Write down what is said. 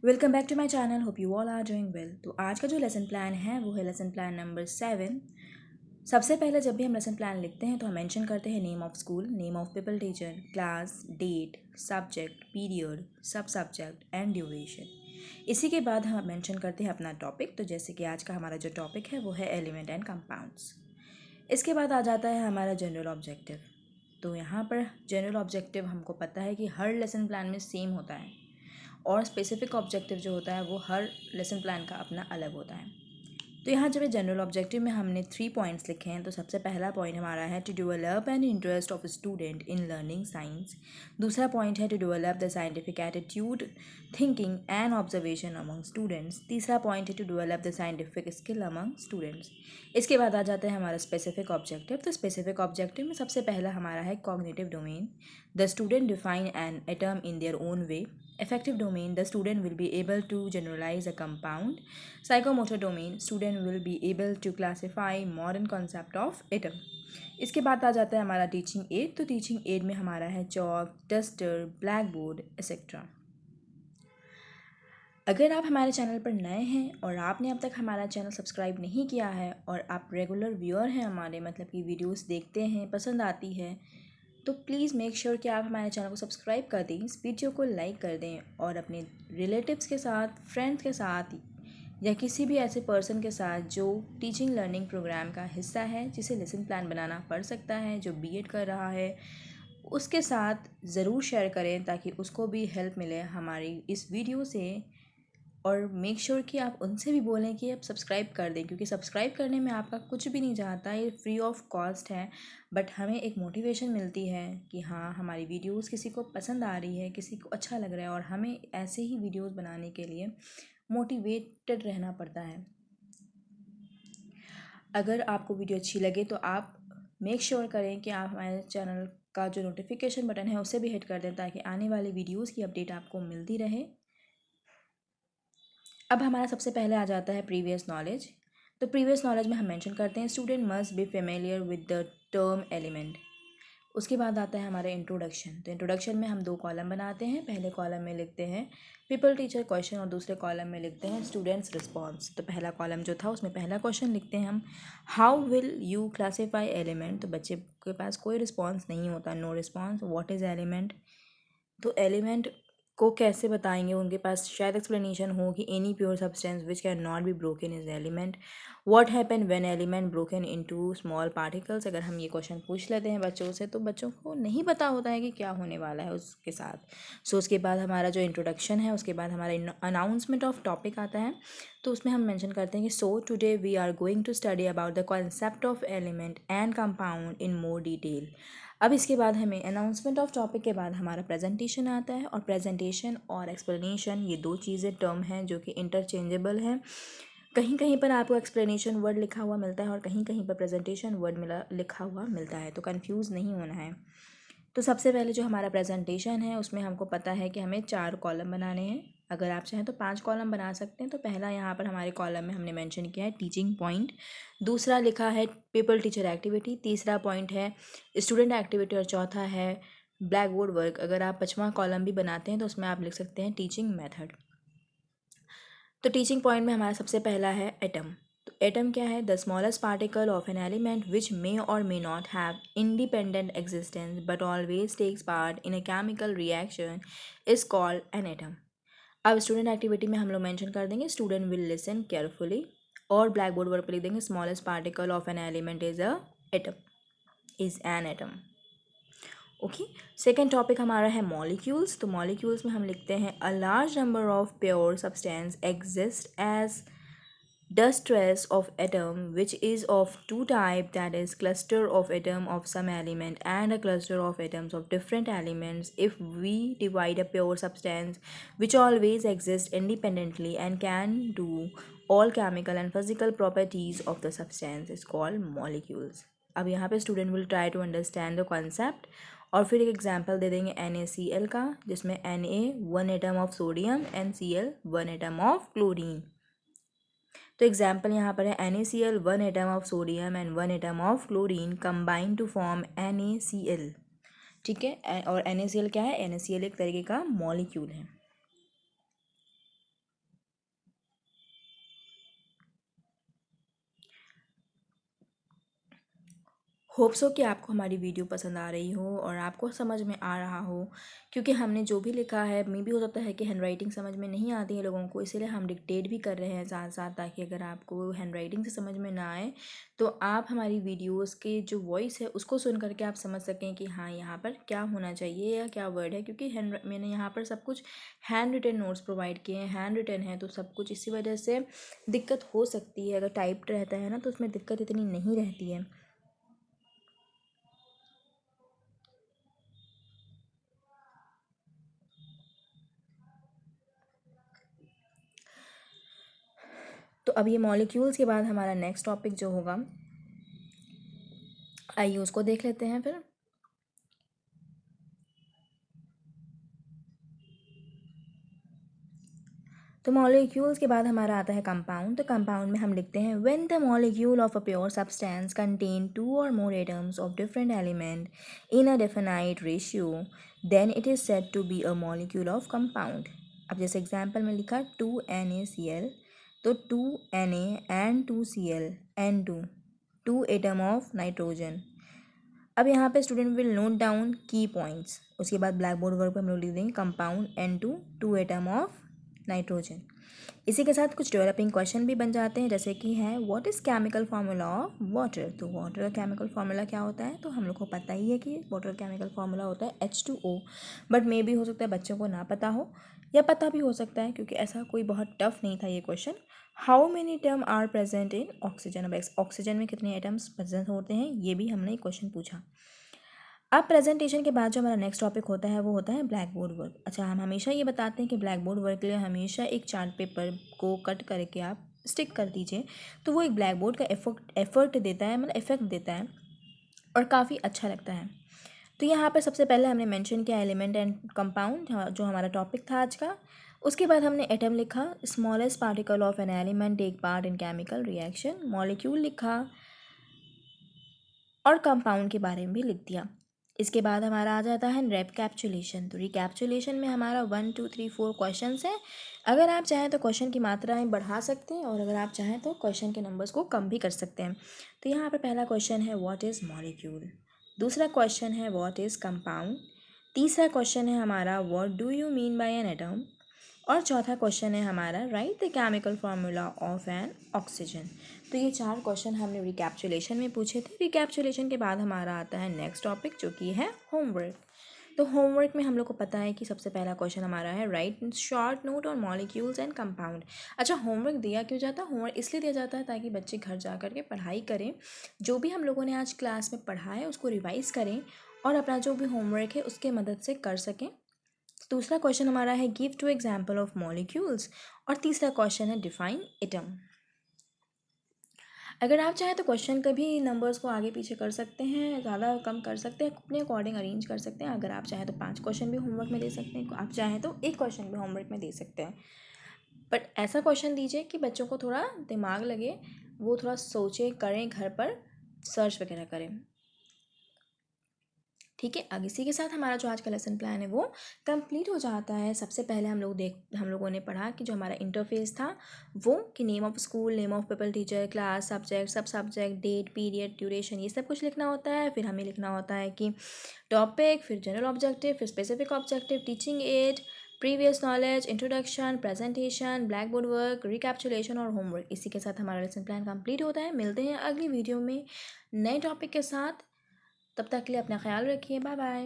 Welcome back to my channel. Hope you all are doing well. तो आज का जो लेसन प्लान है वो है लेसन प्लान नंबर 7। सबसे पहले जब भी हम लेसन प्लान लिखते हैं तो हम मेंशन करते हैं name of school, name of people teacher, class, date, subject, period, सब सब्जेक्ट एंड ड्यूरेशन। इसी के बाद हम मेंशन करते हैं अपना टॉपिक। तो जैसे कि आज का हमारा जो टॉपिक है वो है एलिमेंट एंड कंपाउंड्स। इसके बाद आ जाता है हमारा जनरल ऑब्जेक्टिव। तो यहाँ पर जनरल ऑब्जेक्टिव हमको पता है कि हर लेसन प्लान में सेम होता है और स्पेसिफिक ऑब्जेक्टिव जो होता है वो हर लेसन प्लान का अपना अलग होता है। तो यहाँ जब जनरल ऑब्जेक्टिव में हमने 3 पॉइंट्स लिखे हैं तो सबसे पहला पॉइंट हमारा है to develop an interest of student in learning science. दूसरा पॉइंट है to develop the scientific attitude, thinking and observation among students. तीसरा पॉइंट है to develop the scientific skill among students. इसके बाद आ जाता है हमारा स्पेसिफिक ऑब्जेक्टिव। तो स्पेसिफिक ऑब्जेक्टिव में सबसे पहला हमारा है cognitive domain. The student define an atom in their own way. Affective domain, the student will be able to generalize a compound. Psychomotor domain, student will be able to classify modern concept of atom. इसके बाद आ जाता है हमारा teaching add. तो teaching add में हमारा है chalk, duster, black board etcetera. अगर आप हमारे चैनल पर नए हैं और आपने अब तक हमारा चैनल सब्सक्राइब नहीं किया है और आप रेगुलर व्यूअर हैं हमारे, मतलब कि वीडियोस देखते हैं, पसंद आती है, तो प्लीज़ मेक श्योर कि आप हमारे चैनल को सब्सक्राइब कर दें, इस वीडियो को लाइक कर दें और अपने रिलेटिव्स के साथ, फ्रेंड्स के साथ या किसी भी ऐसे पर्सन के साथ जो टीचिंग लर्निंग प्रोग्राम का हिस्सा है, जिसे लेसन प्लान बनाना पड़ सकता है, जो बीएड कर रहा है, उसके साथ ज़रूर शेयर करें ताकि उसको भी हेल्प मिले हमारी इस वीडियो से। और मेक श्योर कि आप उनसे भी बोलें कि आप सब्सक्राइब कर दें, क्योंकि सब्सक्राइब करने में आपका कुछ भी नहीं जाता, ये फ्री ऑफ कॉस्ट है। बट हमें एक मोटिवेशन मिलती है कि हाँ, हमारी वीडियोस किसी को पसंद आ रही है, किसी को अच्छा लग रहा है और हमें ऐसे ही वीडियोस बनाने के लिए मोटिवेटेड रहना पड़ता है। अगर आपको वीडियो अच्छी लगे तो आप मेक श्योर करें कि आप हमारे चैनल का जो नोटिफिकेशन बटन है उसे भी हिट कर दें ताकि आने वाली वीडियोज़ की अपडेट आपको मिलती रहे। अब हमारा सबसे पहले आ जाता है प्रीवियस नॉलेज। तो प्रीवियस नॉलेज में हम मेंशन करते हैं student must be familiar with the term element. उसके बाद आता है हमारा इंट्रोडक्शन। तो इंट्रोडक्शन में हम 2 कॉलम बनाते हैं। पहले कॉलम में लिखते हैं पीपल टीचर क्वेश्चन और दूसरे कॉलम में लिखते हैं स्टूडेंट्स रिस्पॉन्स। तो पहला कॉलम जो था उसमें पहला क्वेश्चन लिखते हैं हम, how will you classify element. तो बच्चे के पास कोई रिस्पॉन्स नहीं होता, no response. What is element, तो एलिमेंट को कैसे बताएंगे, उनके पास शायद एक्सप्लेनेशन हो कि any pure substance which can not be broken is element. What happen when element broken into small particles. अगर हम ये क्वेश्चन पूछ लेते हैं बच्चों से तो बच्चों को नहीं पता होता है कि क्या होने वाला है उसके साथ। सो उसके बाद हमारा जो इंट्रोडक्शन है, उसके बाद हमारा अनाउंसमेंट ऑफ टॉपिक आता है। तो उसमें हम मेंशन करते हैं कि so today we are going to study about the concept of element and compound in more detail. अब इसके बाद हमें अनाउंसमेंट ऑफ टॉपिक के बाद हमारा प्रेजेंटेशन आता है। और प्रेजेंटेशन और एक्सप्लेनेशन ये 2 चीज़ें टर्म हैं जो कि इंटरचेंजेबल हैं। कहीं कहीं पर आपको एक्सप्लेनेशन वर्ड लिखा हुआ मिलता है और कहीं कहीं पर प्रेजेंटेशन वर्ड लिखा हुआ मिलता है, तो कंफ्यूज नहीं होना है। तो सबसे पहले जो हमारा प्रेजेंटेशन है उसमें हमको पता है कि हमें 4 कॉलम बनाने हैं। अगर आप चाहें तो 5 कॉलम बना सकते हैं। तो पहला यहाँ पर हमारे कॉलम में हमने मेंशन किया है टीचिंग पॉइंट। दूसरा लिखा है पीपल टीचर एक्टिविटी। तीसरा पॉइंट है स्टूडेंट एक्टिविटी और चौथा है ब्लैक बोर्ड वर्क। अगर आप 5वां कॉलम भी बनाते हैं तो उसमें आप लिख सकते हैं टीचिंग मेथड। तो टीचिंग पॉइंट में हमारा सबसे पहला है एटम। तो एटम क्या है, the smallest particle of an element which may or may not have independent existence but always takes part in a chemical reaction is called an atom. अब स्टूडेंट एक्टिविटी में हम लोग मेंशन कर देंगे student will listen carefully, और black board पर लिख देंगे smallest particle of an element is a atom, is an atom. Okay, second topic हमारा है मॉलिक्यूल्स। तो मॉलिक्यूल्स में हम लिखते हैं a large number of pure substance exist as dust stress of atom which is of two type, that is cluster of atom of some element and a cluster of atoms of different elements. If we divide a pure substance which always exists independently and can do all chemical and physical properties of the substance is called molecules. अब यहाँ पे student will try to understand the concept और फिर एक example दे देंगे NaCl का, जिसमें Na 1 atom of sodium, NCl 1 atom of chlorine. तो एग्जाम्पल यहाँ पर है NaCl 1 atom of sodium and 1 atom of chlorine combine to form NaCl। ठीक है, और NaCl क्या है, NaCl एक तरीके का मॉलिक्यूल है। होप सो कि आपको हमारी वीडियो पसंद आ रही हो और आपको समझ में आ रहा हो, क्योंकि हमने जो भी लिखा है मे भी हो सकता है कि हैंड राइटिंग समझ में नहीं आती है लोगों को, इसीलिए हम डिक्टेट भी कर रहे हैं साथ साथ, ताकि अगर आपको हैंड राइटिंग से समझ में ना आए तो आप हमारी वीडियोस के जो वॉइस है उसको सुन करके आप समझ सकें कि हाँ यहाँ पर क्या होना चाहिए या क्या वर्ड है, क्योंकि मैंने यहाँ पर सब कुछ हैंड रिटन नोट्स प्रोवाइड किए हैं, हैंड रिटन है तो सब कुछ इसी वजह से दिक्कत हो सकती है। अगर टाइप्ड रहता है ना तो उसमें दिक्कत इतनी नहीं रहती है। तो अब ये मॉलिक्यूल्स के बाद हमारा नेक्स्ट टॉपिक जो होगा, आइए उसको देख लेते हैं फिर। तो मॉलिक्यूल्स के बाद हमारा आता है कंपाउंड। तो कंपाउंड में हम लिखते हैं when the molecule of a pure substance contain 2 or more atoms of different element in a definite ratio then it is said to be a molecule of compound. अब जैसे एग्जांपल में लिखा 2NaCl, तो 2Na and 2Cl N2, 2 atom of nitrogen. अब यहाँ पे student will note down की points, उसके बाद ब्लैक बोर्ड वर्क पे हम लोग लिख देंगे compound N2, 2 atom of nitrogen. इसी के साथ कुछ डेवलपिंग क्वेश्चन भी बन जाते हैं, जैसे कि है what is chemical formula of water. तो वाटर का केमिकल फार्मूला क्या होता है, तो हम लोग को पता ही है कि वाटर का केमिकल फार्मूला होता है H2O, बट मे भी हो सकता है बच्चों को ना पता हो या पता भी हो सकता है, क्योंकि ऐसा कोई बहुत टफ नहीं था ये question. How many atom are present in oxygen. अब ऑक्सीजन में कितने एटम्स प्रेजेंट होते हैं ये भी हमने क्वेश्चन पूछा। अब प्रेजेंटेशन के बाद जो हमारा नेक्स्ट टॉपिक होता है वो होता है ब्लैक बोर्ड वर्क। अच्छा, हम हमेशा ये बताते हैं कि ब्लैक बोर्ड वर्क के लिए हमेशा एक चार्ट पेपर को कट करके आप स्टिक कर दीजिए, तो वो एक ब्लैक बोर्ड का एफर्ट देता है, मतलब इफेक्ट देता है और काफ़ी अच्छा लगता है। तो यहाँ पर सबसे पहले हमने मेंशन किया एलिमेंट एंड कंपाउंड, जो हमारा टॉपिक था आज का। उसके बाद हमने एटम लिखा, smallest particle of an element take part in chemical reaction. Molecule लिखा और कंपाउंड के बारे में भी लिख दिया। इसके बाद हमारा आ जाता है रिकैप्चुलेशन। तो रिकैप्चुलेशन में हमारा 1 2 3 4 क्वेश्चन है। अगर आप चाहें तो क्वेश्चन की मात्राएं बढ़ा सकते हैं और अगर आप चाहें तो क्वेश्चन के नंबर्स को कम भी कर सकते हैं। तो यहाँ पर पहला क्वेश्चन है व्हाट इज़ मॉलिक्यूल, दूसरा क्वेश्चन है व्हाट इज़ कंपाउंड, तीसरा क्वेश्चन है हमारा what do you mean by an atom, और चौथा क्वेश्चन है हमारा right the chemical formula of N oxygen. तो ये 4 क्वेश्चन हमने रिकैप्चुलेशन में पूछे थे। रिकैप्चुलेशन के बाद हमारा आता है नेक्स्ट टॉपिक जो कि है होमवर्क। तो होमवर्क में हम लोग को पता है कि सबसे पहला क्वेश्चन हमारा है right short note on molecules and compound. अच्छा, होमवर्क दिया क्यों जाता है? होमवर्क इसलिए दिया जाता है ताकि बच्चे घर जा कर के पढ़ाई करें, जो भी हम लोगों ने आज क्लास में पढ़ा है उसको रिवाइज़ करें और अपना जो भी होमवर्क है उसके मदद से कर सकें। दूसरा क्वेश्चन हमारा है गिव 2 एग्जाम्पल ऑफ मॉलिक्यूल्स, और तीसरा क्वेश्चन है डिफाइन एटम। अगर आप चाहें तो क्वेश्चन के भी नंबर्स को आगे पीछे कर सकते हैं, ज़्यादा कम कर सकते हैं, अपने अकॉर्डिंग अरेंज कर सकते हैं। अगर आप चाहें तो 5 क्वेश्चन भी होमवर्क में दे सकते हैं, आप चाहें तो 1 क्वेश्चन भी होमवर्क में दे सकते हैं, बट ऐसा क्वेश्चन दीजिए कि बच्चों को थोड़ा दिमाग लगे, वो थोड़ा सोचें, करें, घर पर सर्च वगैरह करें। ठीक है, अब इसी के साथ हमारा जो आज का लेसन प्लान है वो कंप्लीट हो जाता है। सबसे पहले हम लोगों ने पढ़ा कि जो हमारा इंटरफेस था वो कि name of school, name of people, teacher, class, subject, सब सब्जेक्ट, डेट, पीरियड, ड्यूरेशन, ये सब कुछ लिखना होता है। फिर हमें लिखना होता है कि टॉपिक, फिर जनरल ऑब्जेक्टिव, फिर specific objective, teaching aid, previous knowledge, introduction, presentation, black board work, recapitulation और होमवर्क। इसी के साथ हमारा लेसन प्लान कंप्लीट होता है। मिलते हैं अगली वीडियो में नए टॉपिक के साथ, तब तक के लिए अपना ख्याल रखिए। Bye bye.